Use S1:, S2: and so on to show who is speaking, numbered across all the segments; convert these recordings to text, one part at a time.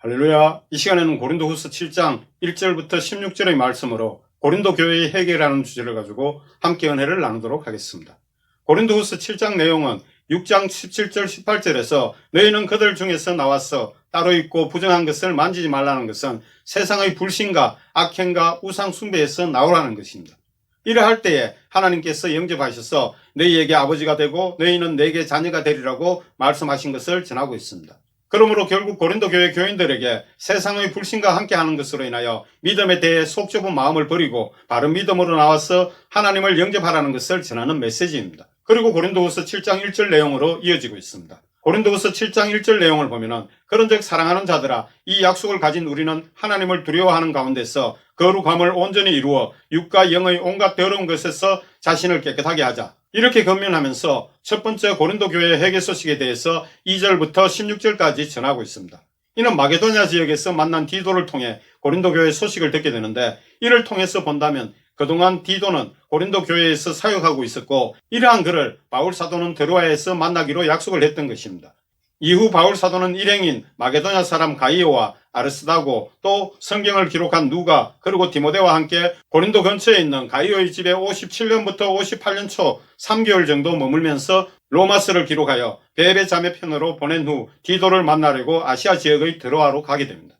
S1: 할렐루야. 이 시간에는 고린도후서 7장 1절부터 16절의 말씀으로 고린도 교회의 회개라는 주제를 가지고 함께 은혜를 나누도록 하겠습니다. 고린도후서 7장 내용은 6장 17절 18절에서 너희는 그들 중에서 나와서 따로 있고 부정한 것을 만지지 말라는 것은 세상의 불신과 악행과 우상 숭배에서 나오라는 것입니다. 이러할 때에 하나님께서 영접하셔서 너희에게 아버지가 되고 너희는 내게 자녀가 되리라고 말씀하신 것을 전하고 있습니다. 그러므로 결국 고린도 교회 교인들에게 세상의 불신과 함께하는 것으로 인하여 믿음에 대해 속 좁은 마음을 버리고 바른 믿음으로 나와서 하나님을 영접하라는 것을 전하는 메시지입니다. 그리고 고린도후서 7장 1절 내용으로 이어지고 있습니다. 고린도후서 7장 1절 내용을 보면은 그런즉 사랑하는 자들아 이 약속을 가진 우리는 하나님을 두려워하는 가운데서 거룩함을 온전히 이루어 육과 영의 온갖 더러운 것에서 자신을 깨끗하게 하자. 이렇게 권면하면서 첫 번째 고린도 교회의 회개 소식에 대해서 2절부터 16절까지 전하고 있습니다. 이는 마게도냐 지역에서 만난 디도를 통해 고린도 교회의 소식을 듣게 되는데 이를 통해서 본다면 그동안 디도는 고린도 교회에서 사역하고 있었고 이러한 그를 바울 사도는 드로아에서 만나기로 약속을 했던 것입니다. 이후 바울 사도는 일행인 마게도냐 사람 가이오와 아르스다고 또 성경을 기록한 누가 그리고 디모데와 함께 고린도 근처에 있는 가이오의 집에 57년부터 58년 초 3개월 정도 머물면서 로마서를 기록하여 베베 자매편으로 보낸 후 디도를 만나려고 아시아 지역의 드로아로 가게 됩니다.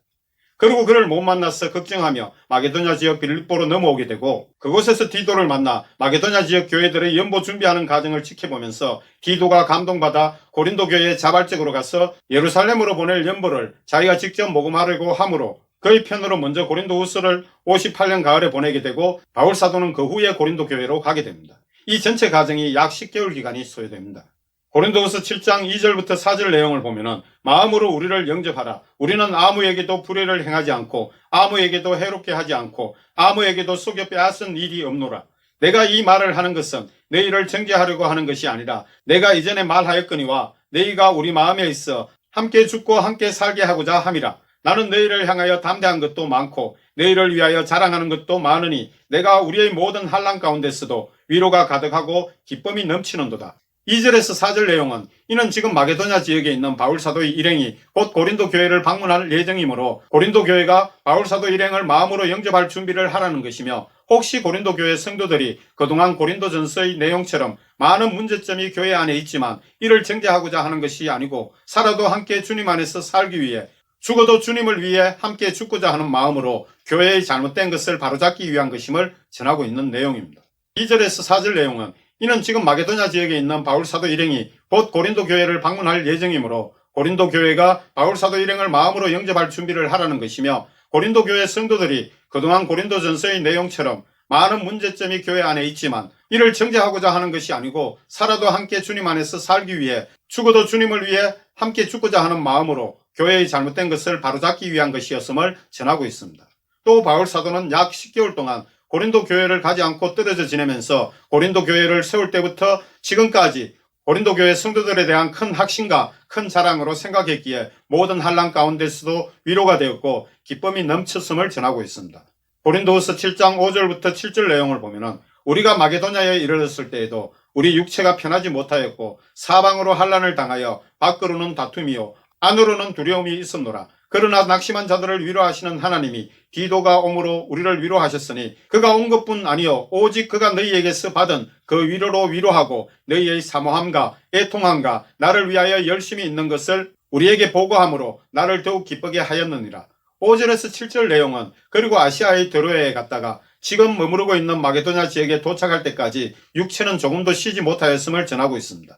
S1: 그리고 그를 못 만나서 걱정하며 마게도냐 지역 빌립보로 넘어오게 되고 그곳에서 디도를 만나 마게도냐 지역 교회들의 연보 준비하는 과정을 지켜보면서 디도가 감동받아 고린도 교회에 자발적으로 가서 예루살렘으로 보낼 연보를 자기가 직접 모금하려고 하므로 그의 편으로 먼저 고린도후서를 58년 가을에 보내게 되고 바울 사도는 그 후에 고린도 교회로 가게 됩니다. 이 전체 과정이 약 10개월 기간이 소요됩니다. 고린도후서 7장 2절부터 4절 내용을 보면은 마음으로 우리를 영접하라. 우리는 아무에게도 불의를 행하지 않고 아무에게도 해롭게 하지 않고 아무에게도 속여 빼앗은 일이 없노라. 내가 이 말을 하는 것은 너희를 정죄하려고 하는 것이 아니라 내가 이전에 말하였거니와 너희가 우리 마음에 있어 함께 죽고 함께 살게 하고자 함이라. 나는 너희를 향하여 담대한 것도 많고 너희를 위하여 자랑하는 것도 많으니 내가 우리의 모든 환난 가운데서도 위로가 가득하고 기쁨이 넘치는도다. 2절에서 4절 내용은 이는 지금 마게도냐 지역에 있는 바울 사도의 일행이 곧 고린도 교회를 방문할 예정이므로 고린도 교회가 바울 사도 일행을 마음으로 영접할 준비를 하라는 것이며 혹시 고린도 교회 성도들이 그동안 고린도전서의 내용처럼 많은 문제점이 교회 안에 있지만 이를 정죄하고자 하는 것이 아니고 살아도 함께 주님 안에서 살기 위해 죽어도 주님을 위해 함께 죽고자 하는 마음으로 교회의 잘못된 것을 바로잡기 위한 것임을 전하고 있는 내용입니다. 2절에서 4절 내용은 이는 지금 마게도냐 지역에 있는 바울 사도 일행이 곧 고린도 교회를 방문할 예정이므로 고린도 교회가 바울 사도 일행을 마음으로 영접할 준비를 하라는 것이며 고린도 교회 성도들이 그동안 고린도전서의 내용처럼 많은 문제점이 교회 안에 있지만 이를 정죄하고자 하는 것이 아니고 살아도 함께 주님 안에서 살기 위해 죽어도 주님을 위해 함께 죽고자 하는 마음으로 교회의 잘못된 것을 바로잡기 위한 것이었음을 전하고 있습니다. 또 바울 사도는 약 10개월 동안 고린도 교회를 가지 않고 떨어져 지내면서 고린도 교회를 세울 때부터 지금까지 고린도 교회 성도들에 대한 큰 확신과 큰 자랑으로 생각했기에 모든 환난 가운데서도 위로가 되었고 기쁨이 넘쳤음을 전하고 있습니다. 고린도후서 7장 5절부터 7절 내용을 보면은 우리가 마게도냐에 이르렀을 때에도 우리 육체가 편하지 못하였고 사방으로 환난을 당하여 밖으로는 다툼이요 안으로는 두려움이 있었노라. 그러나 낙심한 자들을 위로하시는 하나님이 디도가 옴으로 우리를 위로하셨으니 그가 온 것뿐 아니요 오직 그가 너희에게서 받은 그 위로로 위로하고 너희의 사모함과 애통함과 나를 위하여 열심히 있는 것을 우리에게 보고함으로 나를 더욱 기쁘게 하였느니라. 5절에서 7절 내용은 그리고 아시아의 드로아에 갔다가 지금 머무르고 있는 마게도냐 지역에 도착할 때까지 육체는 조금도 쉬지 못하였음을 전하고 있습니다.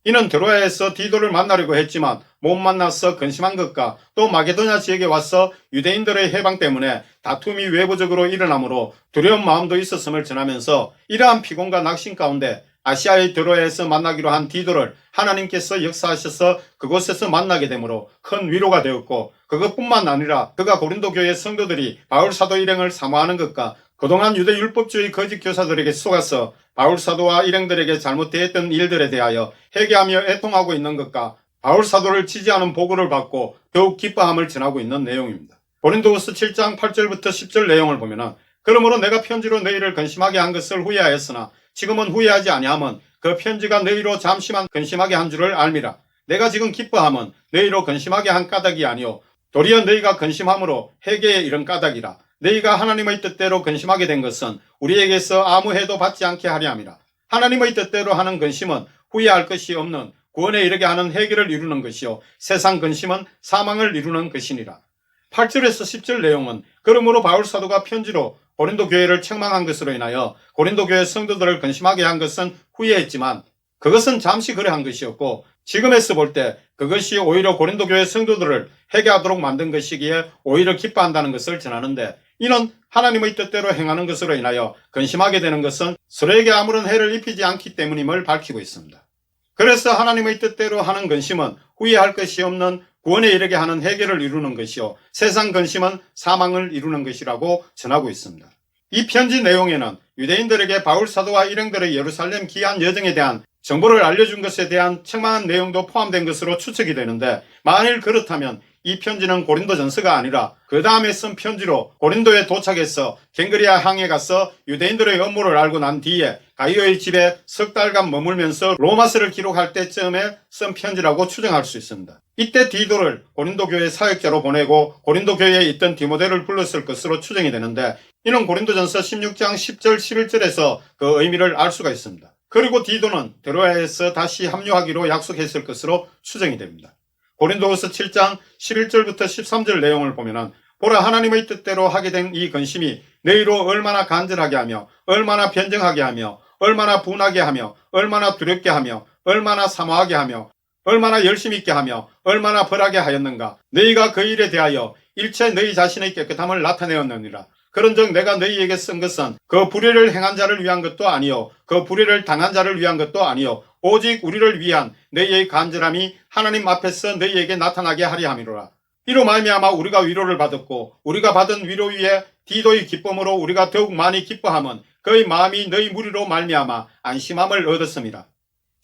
S1: 이는 드로아에서 디도를 만나려고 했지만 못 만나서 근심한 것과 또 마게도냐 지역에 와서 유대인들의 해방 때문에 다툼이 외부적으로 일어나므로 두려운 마음도 있었음을 전하면서 이러한 피곤과 낙심 가운데 아시아의 드로아에서 만나기로 한 디도를 하나님께서 역사하셔서 그곳에서 만나게 되므로 큰 위로가 되었고 그것뿐만 아니라 그가 고린도 교회 성도들이 바울 사도 일행을 사모하는 것과 그동안 유대 율법주의 거짓 교사들에게 속아서 바울 사도와 일행들에게 잘못되었던 일들에 대하여 회개하며 애통하고 있는 것과 바울 사도를 지지하는 보고를 받고 더욱 기뻐함을 전하고 있는 내용입니다. 고린도후서 7장 8절부터 10절 내용을 보면은 그러므로 내가 편지로 너희를 근심하게 한 것을 후회하였으나 지금은 후회하지 아니함은 그 편지가 너희로 잠시만 근심하게 한 줄을 알미라. 내가 지금 기뻐함은 너희로 근심하게 한 까닭이 아니요 도리어 너희가 근심함으로 회개에 이른 까닭이라. 너희가 하나님의 뜻대로 근심하게 된 것은 우리에게서 아무 해도 받지 않게 하려 함이라. 하나님의 뜻대로 하는 근심은 후회할 것이 없는 구원에 이르게 하는 회개를 이루는 것이요 세상 근심은 사망을 이루는 것이니라. 8절에서 10절 내용은 그러므로 바울 사도가 편지로 고린도 교회를 책망한 것으로 인하여 고린도 교회 성도들을 근심하게 한 것은 후회했지만 그것은 잠시 그래 한 것이었고 지금에서 볼 때 그것이 오히려 고린도 교회 성도들을 회개하도록 만든 것이기에 오히려 기뻐한다는 것을 전하는데 이는 하나님의 뜻대로 행하는 것으로 인하여 근심하게 되는 것은 서로에게 아무런 해를 입히지 않기 때문임을 밝히고 있습니다. 그래서 하나님의 뜻대로 하는 근심은 후회할 것이 없는 구원에 이르게 하는 회개를 이루는 것이요 세상 근심은 사망을 이루는 것이라고 전하고 있습니다. 이 편지 내용에는 유대인들에게 바울 사도와 일행들의 예루살렘 귀환 여정에 대한 정보를 알려준 것에 대한 책망한 내용도 포함된 것으로 추측이 되는데 만일 그렇다면 이 편지는 고린도전서가 아니라 그 다음에 쓴 편지로 고린도에 도착해서 갱그리아 항에 가서 유대인들의 업무를 알고 난 뒤에 가이오의 집에 석 달간 머물면서 로마서를 기록할 때쯤에 쓴 편지라고 추정할 수 있습니다. 이때 디도를 고린도 교회 사역자로 보내고 고린도 교회에 있던 디모데를 불렀을 것으로 추정이 되는데 이는 고린도전서 16장 10절 11절에서 그 의미를 알 수가 있습니다. 그리고 디도는 데로아에서 다시 합류하기로 약속했을 것으로 추정이 됩니다. 고린도후서 7장 11절부터 13절 내용을 보면은 보라 하나님의 뜻대로 하게 된 이 근심이 너희로 얼마나 간절하게 하며 얼마나 변정하게 하며 얼마나 분하게 하며 얼마나 두렵게 하며 얼마나 사모하게 하며 얼마나 열심 있게 하며 얼마나 벌하게 하였는가. 너희가 그 일에 대하여 일체 너희 자신의 깨끗함을 나타내었느니라. 그런즉 내가 너희에게 쓴 것은 그 불의를 행한 자를 위한 것도 아니요 그 불의를 당한 자를 위한 것도 아니요 오직 우리를 위한 너희의 간절함이 하나님 앞에서 너희에게 나타나게 하려 함이로라. 이로 말미암아 우리가 위로를 받았고 우리가 받은 위로 위에 디도의 기쁨으로 우리가 더욱 많이 기뻐함은 그의 마음이 너희 무리로 말미암아 안심함을 얻었습니다.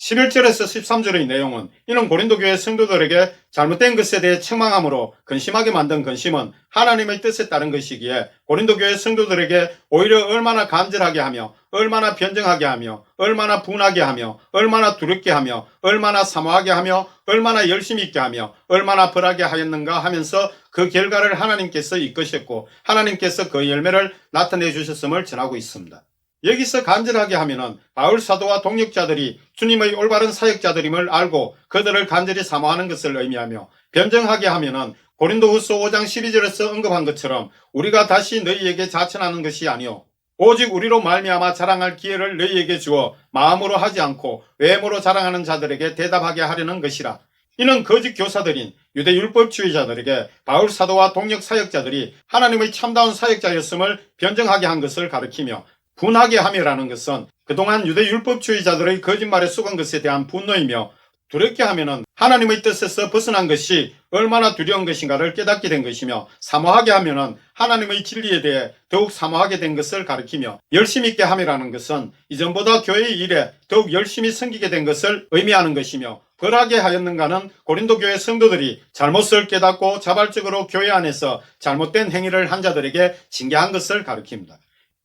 S1: 11절에서 13절의 내용은 이는 고린도 교회 성도들에게 잘못된 것에 대해 책망함으로 근심하게 만든 근심은 하나님의 뜻에 따른 것이기에 고린도 교회 성도들에게 오히려 얼마나 간절하게 하며 얼마나 변정하게 하며 얼마나 분하게 하며 얼마나 두렵게 하며 얼마나 사모하게 하며 얼마나 열심히 있게 하며 얼마나 벌하게 하였는가 하면서 그 결과를 하나님께서 이끄셨고 하나님께서 그 열매를 나타내 주셨음을 전하고 있습니다. 여기서 간절하게 하면은 바울 사도와 동역자들이 주님의 올바른 사역자들임을 알고 그들을 간절히 사모하는 것을 의미하며 변정하게 하면은 고린도후서 5장 12절에서 언급한 것처럼 우리가 다시 너희에게 자천하는 것이 아니요 오직 우리로 말미암아 자랑할 기회를 너희에게 주어 마음으로 하지 않고 외모로 자랑하는 자들에게 대답하게 하려는 것이라. 이는 거짓 교사들인 유대 율법주의자들에게 바울 사도와 동역 사역자들이 하나님의 참다운 사역자였음을 변정하게 한 것을 가리키며 분하게 함이라는 것은 그동안 유대 율법주의자들의 거짓말에 속은 것에 대한 분노이며 두렵게 하면은 하나님의 뜻에서 벗어난 것이 얼마나 두려운 것인가를 깨닫게 된 것이며 사모하게 하면은 하나님의 진리에 대해 더욱 사모하게 된 것을 가리키며 열심 있게 함이라는 것은 이전보다 교회의 일에 더욱 열심히 섬기게 된 것을 의미하는 것이며 벌하게 하였는가는 고린도 교회 성도들이 잘못을 깨닫고 자발적으로 교회 안에서 잘못된 행위를 한 자들에게 징계한 것을 가리킵니다.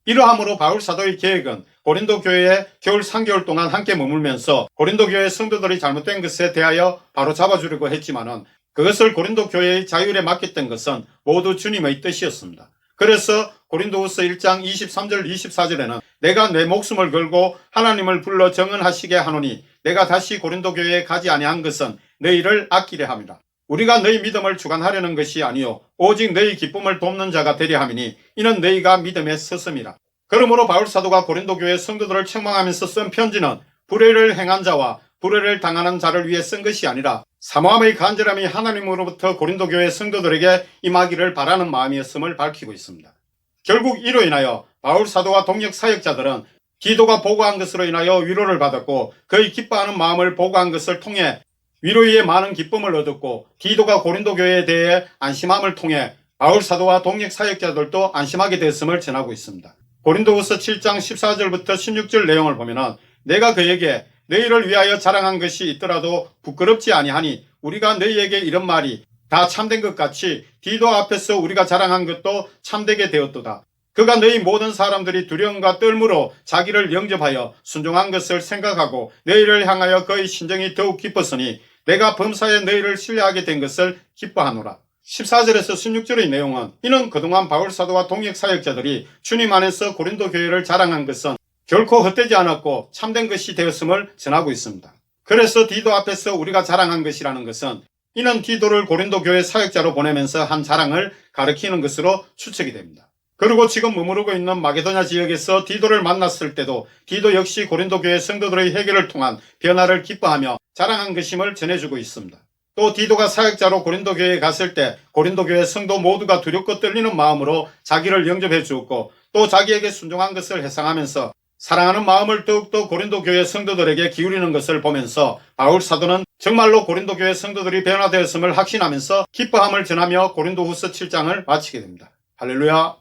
S1: 이러함으로 바울 사도의 계획은 고린도 교회에 겨울 3개월 동안 함께 머물면서 고린도 교회 성도들이 잘못된 것에 대하여 바로 잡아주려고 했지만은 그것을 고린도 교회의 자율에 맡겼던 것은 모두 주님의 뜻이었습니다. 그래서 고린도후서 1장 23절 24절에는 내가 내 목숨을 걸고 하나님을 불러 정언하시게 하노니 내가 다시 고린도 교회에 가지 아니한 것은 너희를 아끼려 함이라. 우리가 너희 믿음을 주관하려는 것이 아니요 오직 너희 기쁨을 돕는 자가 되려 함이니 이는 너희가 믿음에 섰음이라. 그러므로 바울 사도가 고린도 교회 성도들을 책망하면서 쓴 편지는 불의를 행한 자와 불의를 당하는 자를 위해 쓴 것이 아니라 사모함의 간절함이 하나님으로부터 고린도 교회 성도들에게 임하기를 바라는 마음이었음을 밝히고 있습니다. 결국 이로 인하여 바울 사도와 동역 사역자들은 디도가 보고한 것으로 인하여 위로를 받았고 그의 기뻐하는 마음을 보고한 것을 통해 위로 위에 많은 기쁨을 얻었고 디도가 고린도 교회에 대해 안심함을 통해 바울 사도와 동역 사역자들도 안심하게 됐음을 전하고 있습니다. 고린도후서 7장 14절부터 16절 내용을 보면은 내가 그에게 너희를 위하여 자랑한 것이 있더라도 부끄럽지 아니하니 우리가 너희에게 이런 말이 다 참된 것 같이 디도 앞에서 우리가 자랑한 것도 참되게 되었도다. 그가 너희 모든 사람들이 두려움과 떨므로 자기를 영접하여 순종한 것을 생각하고 너희를 향하여 그의 심정이 더욱 기뻤으니 내가 범사에 너희를 신뢰하게 된 것을 기뻐하노라. 14절에서 16절의 내용은 이는 그동안 바울 사도와 동역 사역자들이 주님 안에서 고린도 교회를 자랑한 것은 결코 헛되지 않았고 참된 것이 되었음을 전하고 있습니다. 그래서 디도 앞에서 우리가 자랑한 것이라는 것은 이는 디도를 고린도 교회 사역자로 보내면서 한 자랑을 가리키는 것으로 추측이 됩니다. 그리고 지금 머무르고 있는 마게도냐 지역에서 디도를 만났을 때도 디도 역시 고린도 교회 성도들의 회개를 통한 변화를 기뻐하며 자랑한 것임을 전해주고 있습니다. 또 디도가 사역자로 고린도 교회에 갔을 때 고린도 교회 성도 모두가 두렵고 떨리는 마음으로 자기를 영접해 주었고 또 자기에게 순종한 것을 회상하면서 사랑하는 마음을 더욱더 고린도 교회 성도들에게 기울이는 것을 보면서 바울 사도는 정말로 고린도 교회 성도들이 변화되었음을 확신하면서 기뻐함을 전하며 고린도후서 7장을 마치게 됩니다. 할렐루야.